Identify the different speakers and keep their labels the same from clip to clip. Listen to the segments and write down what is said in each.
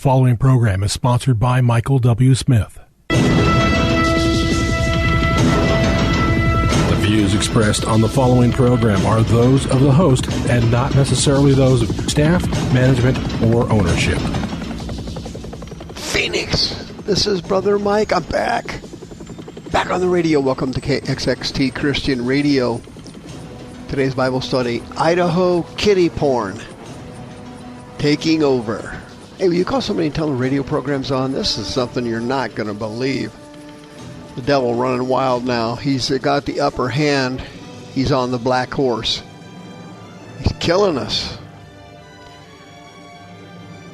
Speaker 1: following program is sponsored by Michael W. Smith. The views expressed on the following program are those of the host and not necessarily those of staff, management, or ownership.
Speaker 2: Phoenix, this is Brother Mike. I'm back on the radio. Welcome to KXXT Christian Radio. Today's Bible study, Idaho Kiddie porn taking over. Hey, will you call somebody and tell them radio program's on? This is something you're not going to believe. The devil running wild now. He's got the upper hand. He's on the black horse. He's killing us.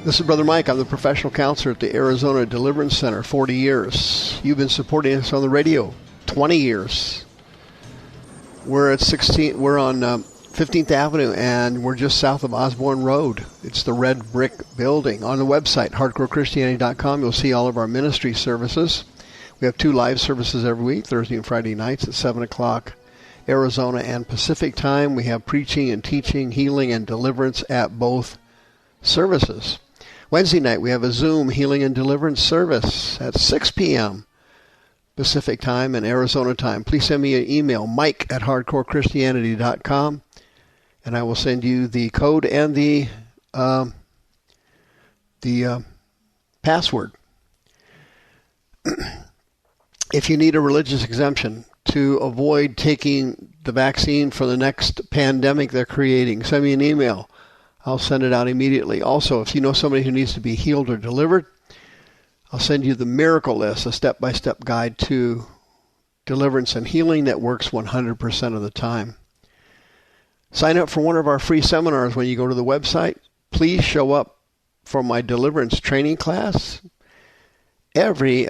Speaker 2: This is Brother Mike. I'm the professional counselor at the Arizona Deliverance Center, 40 years. You've been supporting us on the radio, 20 years. We're at 16. We're on 15th Avenue, and we're just south of Osborne Road. It's the red brick building. On the website, hardcorechristianity.com, you'll see all of our ministry services. We have 2 live services every week, Thursday and Friday nights at 7 o'clock, Arizona and Pacific time. We have preaching and teaching, healing and deliverance at both services. Wednesday night, we have a Zoom healing and deliverance service at 6 p.m. Pacific time and Arizona time. Please send me an email, mike@hardcorechristianity.com, and I will send you the code and the password. If you need a religious exemption to avoid taking the vaccine for the next pandemic they're creating, send me an email. I'll send it out immediately. Also, if you know somebody who needs to be healed or delivered, I'll send you the miracle list, a step-by-step guide to deliverance and healing that works 100% of the time. Sign up for one of our free seminars when you go to the website. Please show up for my deliverance training class every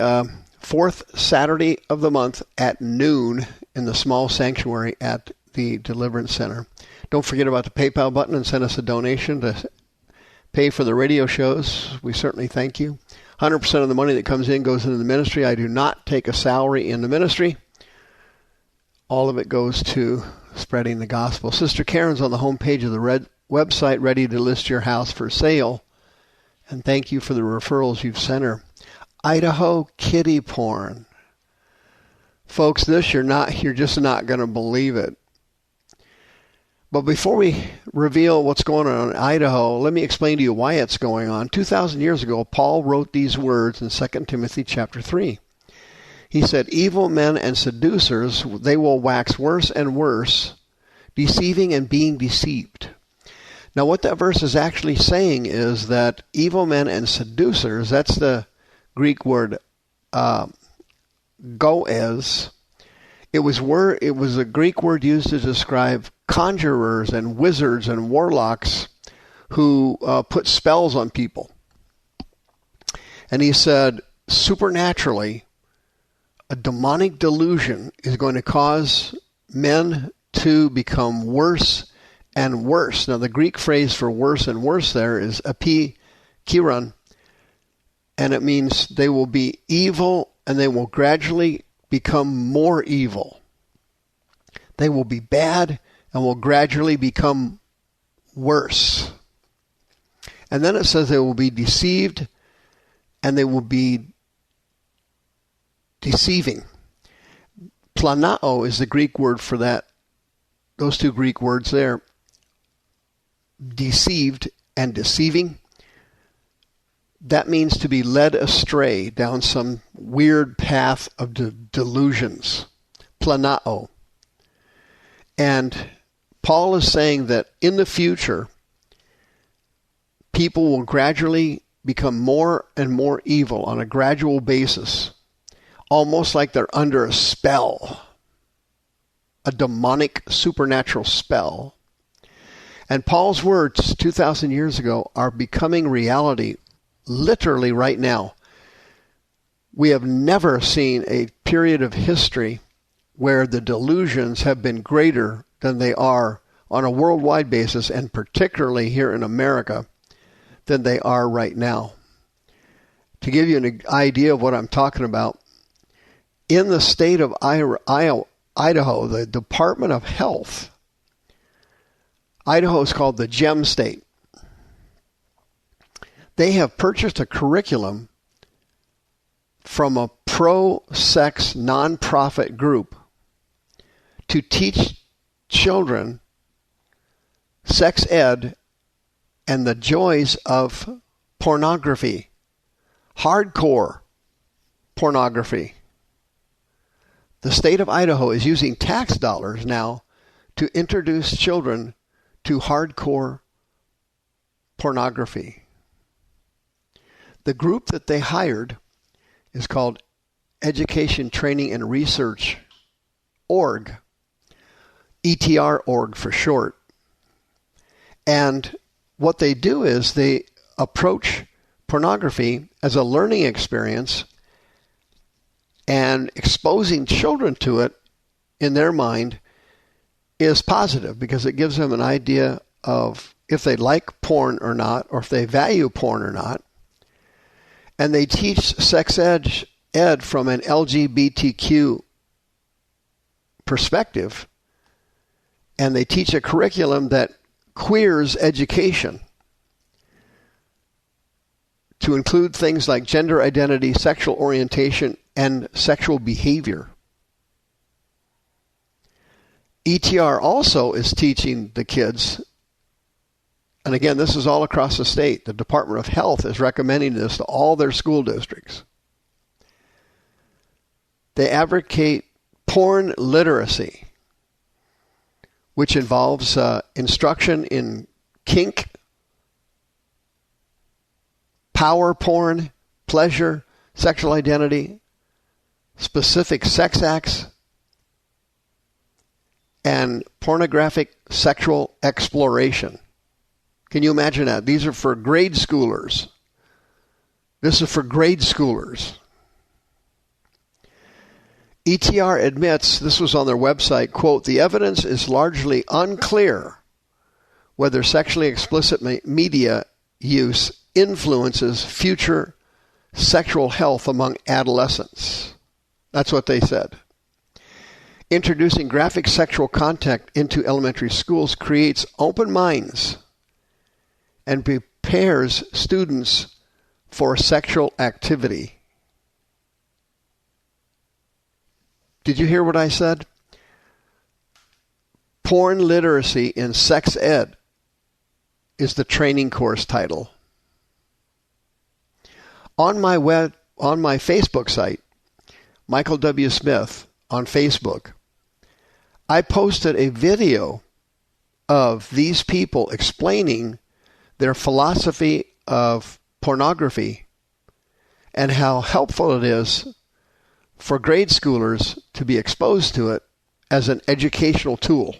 Speaker 2: fourth Saturday of the month at noon in the small sanctuary at the Deliverance Center. Don't forget about the PayPal button and send us a donation to pay for the radio shows. We certainly thank you. 100% of the money that comes in goes into the ministry. I do not take a salary in the ministry. All of it goes to spreading the gospel. Sister Karen's on the homepage of the website ready to list your house for sale. And thank you for the referrals you've sent her. Idaho Kiddie porn. Folks, you're just not going to believe it. But before we reveal what's going on in Idaho, let me explain to you why it's going on. 2,000 years ago, Paul wrote these words in 2 Timothy chapter 3. He said, "Evil men and seducers, they will wax worse and worse, deceiving and being deceived." Now, what that verse is actually saying is that evil men and seducers, that's the Greek word goes. It was a Greek word used to describe conjurers and wizards and warlocks who put spells on people. And he said, supernaturally, a demonic delusion is going to cause men to become worse and worse. Now, the Greek phrase for worse and worse there is epikiron, and it means they will be evil and they will gradually become more evil. They will be bad and will gradually become worse. And then it says they will be deceived and they will be deceiving. Planao is the Greek word for that. Those 2 Greek words there. Deceived and deceiving. That means to be led astray down some weird path of delusions. Planao. And Paul is saying that in the future, people will gradually become more and more evil on a gradual basis, almost like they're under a spell, a demonic supernatural spell. And Paul's words 2,000 years ago are becoming reality literally right now. We have never seen a period of history where the delusions have been greater than they are on a worldwide basis, and particularly here in America, than they are right now. To give you an idea of what I'm talking about, in the state of Idaho, the Department of Health, Idaho is called the Gem State. they have purchased a curriculum from a pro-sex nonprofit group to teach children sex ed and the joys of pornography, hardcore pornography. The state of Idaho is using tax dollars now to introduce children to hardcore pornography. The group that they hired is called Education, Training, and Research Org, ETR org for short. And what they do is they approach pornography as a learning experience, and exposing children to it in their mind is positive because it gives them an idea of if they like porn or not, or if they value porn or not. And they teach sex ed from an LGBTQ perspective, and they teach a curriculum that queers education to include things like gender identity, sexual orientation, and sexual behavior. ETR also is teaching the kids, and again, this is all across the state. The Department of Health is recommending this to all their school districts. They advocate porn literacy, which involves instruction in kink, power porn, pleasure, sexual identity, specific sex acts, and pornographic sexual exploration. Can you imagine that? These are for grade schoolers. This is for grade schoolers. ETR admits, this was on their website, quote, "The evidence is largely unclear whether sexually explicit media use influences future sexual health among adolescents." That's what they said. Introducing graphic sexual content into elementary schools creates open minds and prepares students for sexual activity. Did you hear what I said? Porn literacy in sex ed is the training course title. On my Facebook site, Michael W. Smith on Facebook, I posted a video of these people explaining their philosophy of pornography and how helpful it is for grade schoolers to be exposed to it as an educational tool.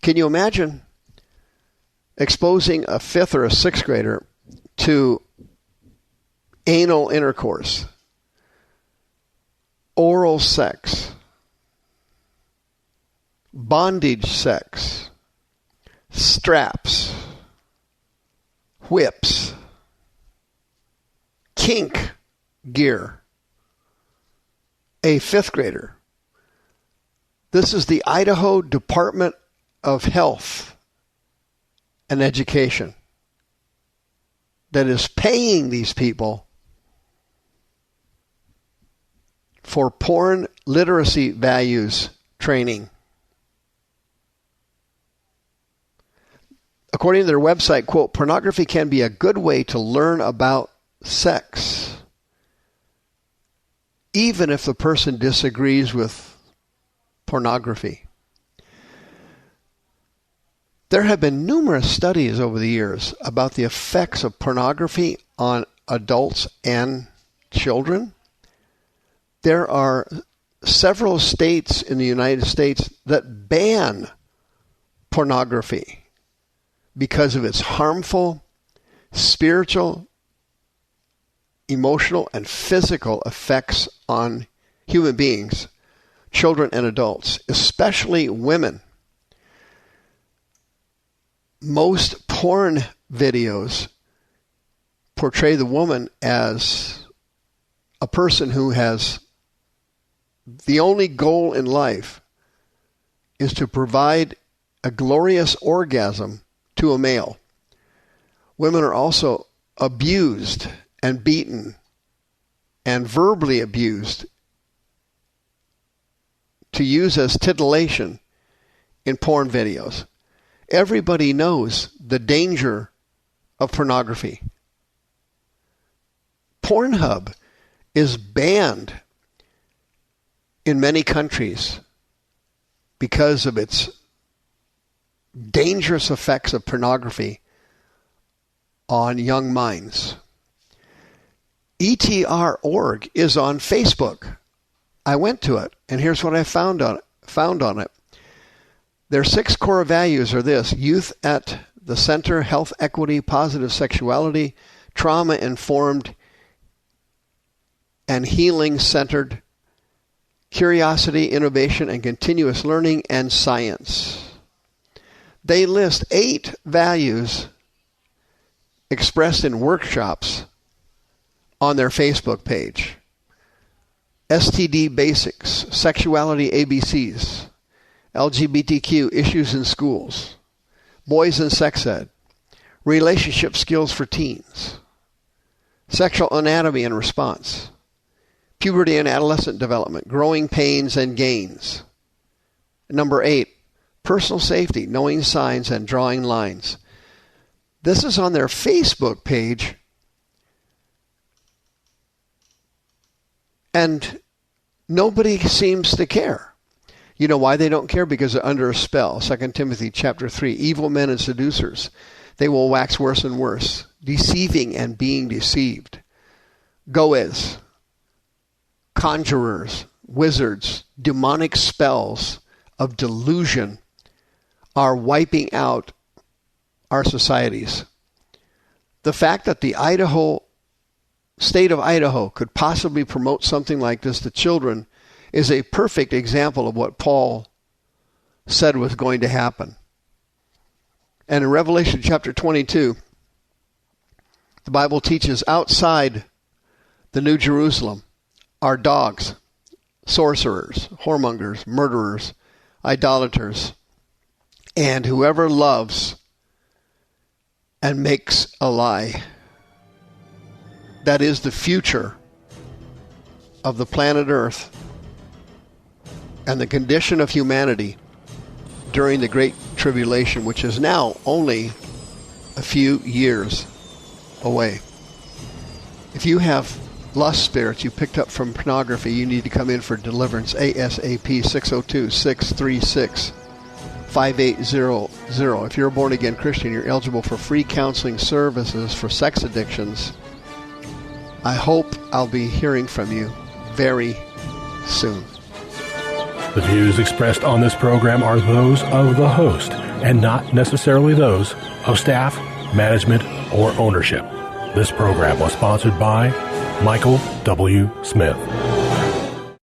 Speaker 2: Can you imagine exposing a 5th or a 6th grader to anal intercourse, oral sex, bondage sex, straps, whips, kink gear? A 5th grader. This is the Idaho Department of Health and Education that is paying these people for porn literacy values training. According to their website, quote, "Pornography can be a good way to learn about sex, even if the person disagrees with pornography." There have been numerous studies over the years about the effects of pornography on adults and children. There are several states in the United States that ban pornography because of its harmful spiritual, emotional, and physical effects on human beings, children and adults, especially women. Most porn videos portray the woman as a person who has the only goal in life is to provide a glorious orgasm to a male. Women are also abused and beaten and verbally abused to use as titillation in porn videos. Everybody knows the danger of pornography. Pornhub is banned in many countries because of its dangerous effects of pornography on young minds. ETR.org is on Facebook. I went to it, and here's what I found on it. Their 6 core values are this: youth at the center, health, equity, positive sexuality, trauma-informed and healing-centered, curiosity, innovation, and continuous learning, and science. They list 8 values expressed in workshops on their Facebook page. STD basics, sexuality ABCs, LGBTQ issues in schools, boys and sex ed, relationship skills for teens, sexual anatomy and response, puberty and adolescent development, growing pains and gains. Number 8, personal safety, knowing signs and drawing lines. This is on their Facebook page, and nobody seems to care. You know why they don't care? Because they're under a spell. 2 Timothy chapter 3, evil men and seducers, they will wax worse and worse, deceiving and being deceived. Goez, conjurers, wizards, demonic spells of delusion are wiping out our societies. The fact that the state of Idaho could possibly promote something like this to children is a perfect example of what Paul said was going to happen. And in Revelation chapter 22, the Bible teaches outside the New Jerusalem are dogs, sorcerers, whoremongers, murderers, idolaters, and whoever loves and makes a lie. That is the future of the planet Earth and the condition of humanity during the Great Tribulation, which is now only a few years away. If you have lust spirits you picked up from pornography, you need to come in for deliverance ASAP. 602-636-5800. If you're a born-again Christian, you're eligible for free counseling services for sex addictions. I hope I'll be hearing from you very soon.
Speaker 1: The views expressed on this program are those of the host and not necessarily those of staff, management, or ownership. This program was sponsored by Michael W. Smith.